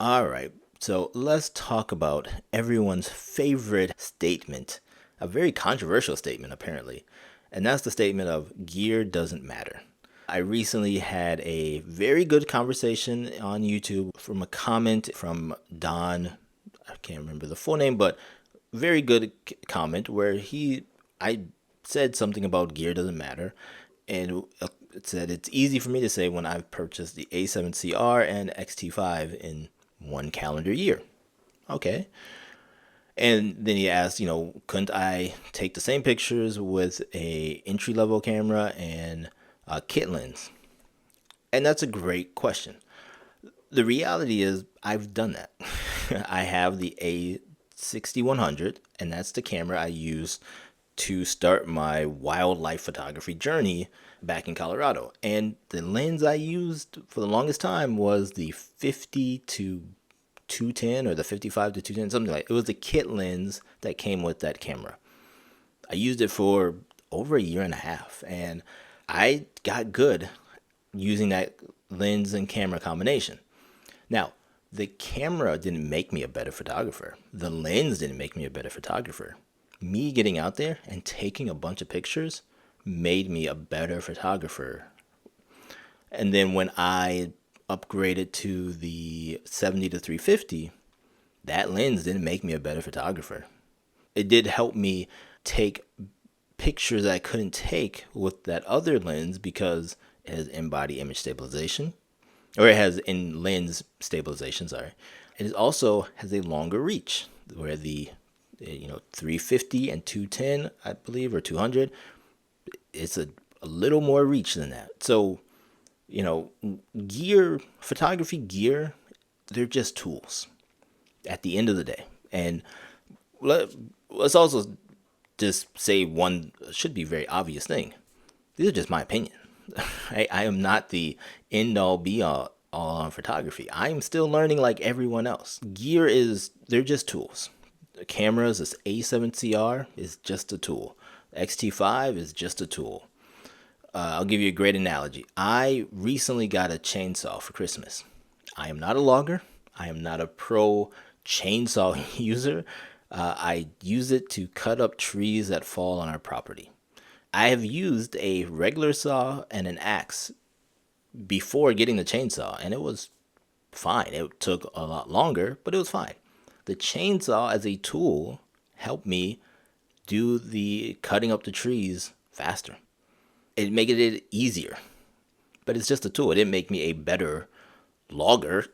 All right, so let's talk about everyone's favorite statement, a very controversial statement, apparently, and that's the statement of gear doesn't matter. I recently had a very good conversation on YouTube from a comment from Don. I can't remember the full name, but very good comment where I said something about gear doesn't matter, and it said it's easy for me to say when I've purchased the A7CR and XT5 in one calendar year. Okay. And then he asked, couldn't I take the same pictures with a entry level camera and a kit lens? And that's a great question. The reality is I've done that. I have the A6100, and that's the camera I use to start my wildlife photography journey back in Colorado. And the lens I used for the longest time was the 50 to 210 or the 55 to 210, something like it was the kit lens that came with that camera. I used it for over a year and a half, and I got good using that lens and camera combination. Now, the camera didn't make me a better photographer. The lens didn't make me a better photographer. Me getting out there and taking a bunch of pictures made me a better photographer. And then when I upgraded to the 70 to 350, that lens didn't make me a better photographer. It did help me take pictures that I couldn't take with that other lens because it has in-body image stabilization, or it has in lens stabilization, sorry. It also has a longer reach where the 350 and 210, I believe, or 200, it's a little more reach than that. So, photography gear, they're just tools at the end of the day. And let's also just say one should be very obvious thing. These are just my opinion. I am not the end all be all on photography. I am still learning like everyone else. They're just tools. The cameras, this A7CR is just a tool. XT5 is just a tool. I'll give you a great analogy. I recently got a chainsaw for Christmas. I am not a logger. I am not a pro chainsaw user. I use it to cut up trees that fall on our property. I have used a regular saw and an axe before getting the chainsaw, and it was fine. It took a lot longer, but it was fine. The chainsaw as a tool helped me do the cutting up the trees faster. It made it easier, but it's just a tool. It didn't make me a better logger,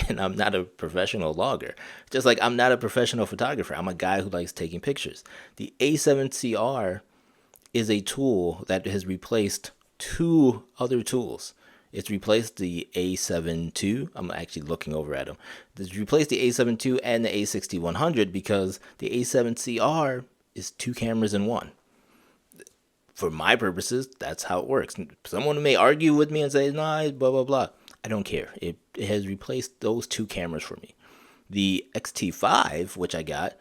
and I'm not a professional logger. Just like I'm not a professional photographer. I'm a guy who likes taking pictures. The A7CR is a tool that has replaced two other tools. It's replaced the A7 II. I'm actually looking over at them. It's replaced the A7 II and the A6100 because the A7CR is two cameras in one. For my purposes, that's how it works. Someone may argue with me and say, nah, blah, blah, blah. I don't care. It has replaced those two cameras for me. The XT5, which I got,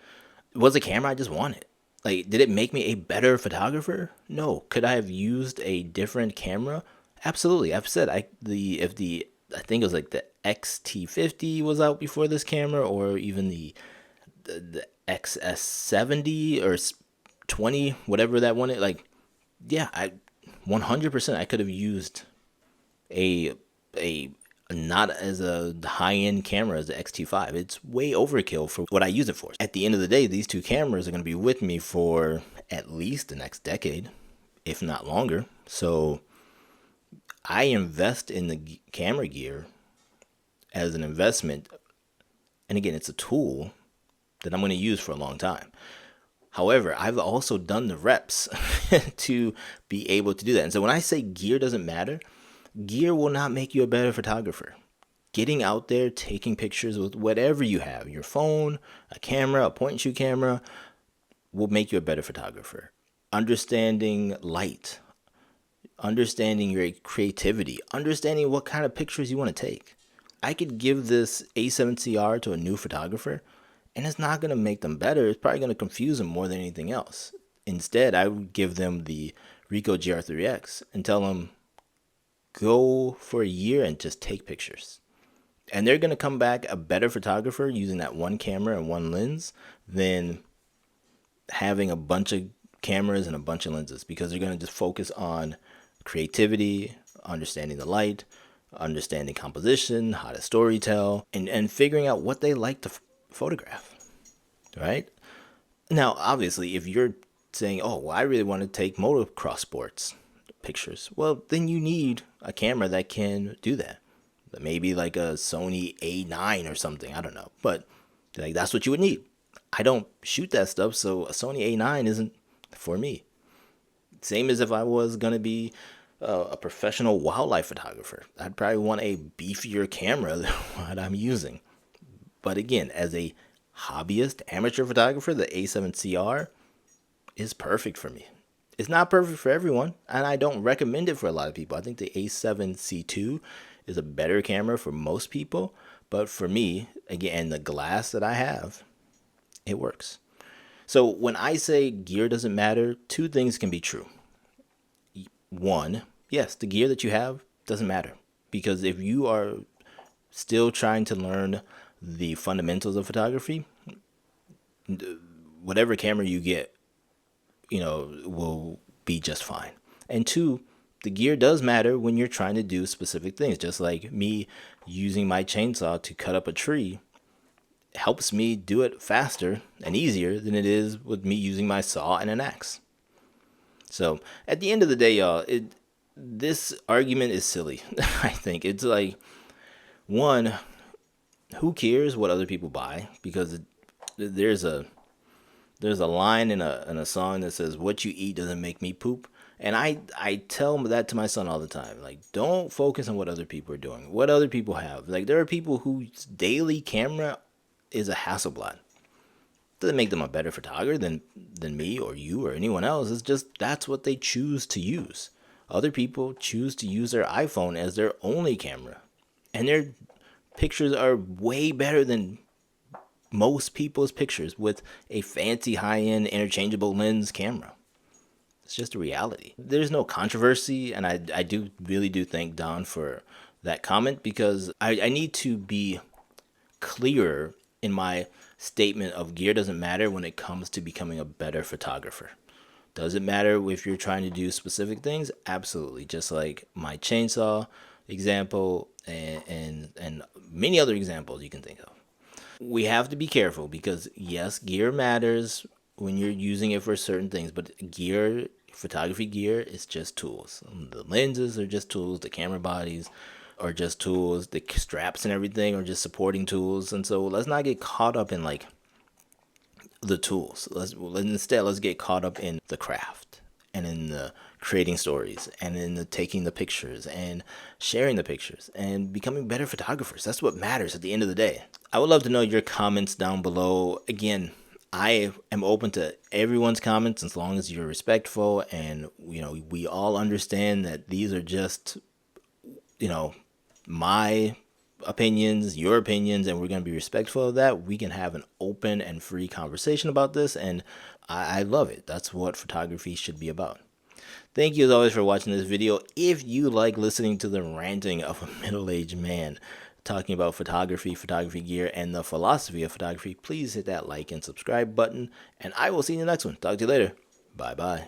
was a camera I just wanted. Like, did it make me a better photographer? No. Could I have used a different camera? Absolutely. I've said I think it was like the XT50 was out before this camera, or even the XS70 or 20, whatever that one is. Like, yeah, I 100% I could have used a a not as a high end camera as the XT5. It's way overkill for what I use it for. At the end of the day, these two cameras are going to be with me for at least the next decade, if not longer. So I invest in the camera gear as an investment. And again, it's a tool that I'm going to use for a long time. However, I've also done the reps to be able to do that. And so when I say gear doesn't matter, gear will not make you a better photographer. Getting out there, taking pictures with whatever you have, your phone, a camera, a point and shoot camera, will make you a better photographer. Understanding light, understanding your creativity, understanding what kind of pictures you want to take. I could give this A7CR to a new photographer, and it's not going to make them better. It's probably going to confuse them more than anything else. Instead, I would give them the Ricoh GR3X and tell them, go for a year and just take pictures. And they're going to come back a better photographer using that one camera and one lens than having a bunch of cameras and a bunch of lenses, because they're going to just focus on creativity, understanding the light, understanding composition, how to storytell, and figuring out what they like to photograph, right? Now, obviously, if you're saying, oh, well, I really want to take motocross sports pictures, well, then you need a camera that can do that. Maybe like a Sony A9 or something, I don't know. But like that's what you would need. I don't shoot that stuff, so a Sony A9 isn't for me. Same as if I was going to be a professional wildlife photographer. I'd probably want a beefier camera than what I'm using. But again, as a hobbyist amateur photographer, the A7CR is perfect for me. It's not perfect for everyone, and I don't recommend it for a lot of people. I think the A7C2 is a better camera for most people, but for me, again, the glass that I have, it works. So when I say gear doesn't matter, two things can be true. One, yes, the gear that you have doesn't matter, because if you are still trying to learn the fundamentals of photography, whatever camera you get, will be just fine. And two, the gear does matter when you're trying to do specific things. Just like me using my chainsaw to cut up a tree helps me do it faster and easier than it is with me using my saw and an axe. So at the end of the day, y'all, this argument is silly. I think it's like, one, who cares what other people buy? Because there's a line in a song that says, "What you eat doesn't make me poop." And I tell that to my son all the time. Like, don't focus on what other people are doing, what other people have. Like, there are people whose daily camera is a Hasselblad. Doesn't make them a better photographer than me or you or anyone else. It's just that's what they choose to use. Other people choose to use their iPhone as their only camera, and their pictures are way better than most people's pictures with a fancy high-end interchangeable lens camera. It's just a reality. There's no controversy, and I really do thank Don for that comment, because I need to be clearer in my statement of gear doesn't matter when it comes to becoming a better photographer. Does it matter if you're trying to do specific things? Absolutely. Just like my chainsaw example and many other examples you can think of. We have to be careful, because yes, gear matters when you're using it for certain things, but photography gear is just tools. The lenses are just tools, the camera bodies are just tools, the straps and everything are just supporting tools. And so let's not get caught up in like the tools. Let's get caught up in the craft and in the creating stories and in the taking the pictures and sharing the pictures and becoming better photographers. That's what matters at the end of the day. I would love to know your comments down below. Again, I am open to everyone's comments as long as you're respectful, and we all understand that these are just my opinions, your opinions, and we're going to be respectful of that. We can have an open and free conversation about this, and I love it. That's what photography should be about. Thank you as always for watching this video. If you like listening to the ranting of a middle-aged man talking about photography, photography gear, and the philosophy of photography, please hit that like and subscribe button, and I will see you in the next one. Talk to you later. Bye-bye.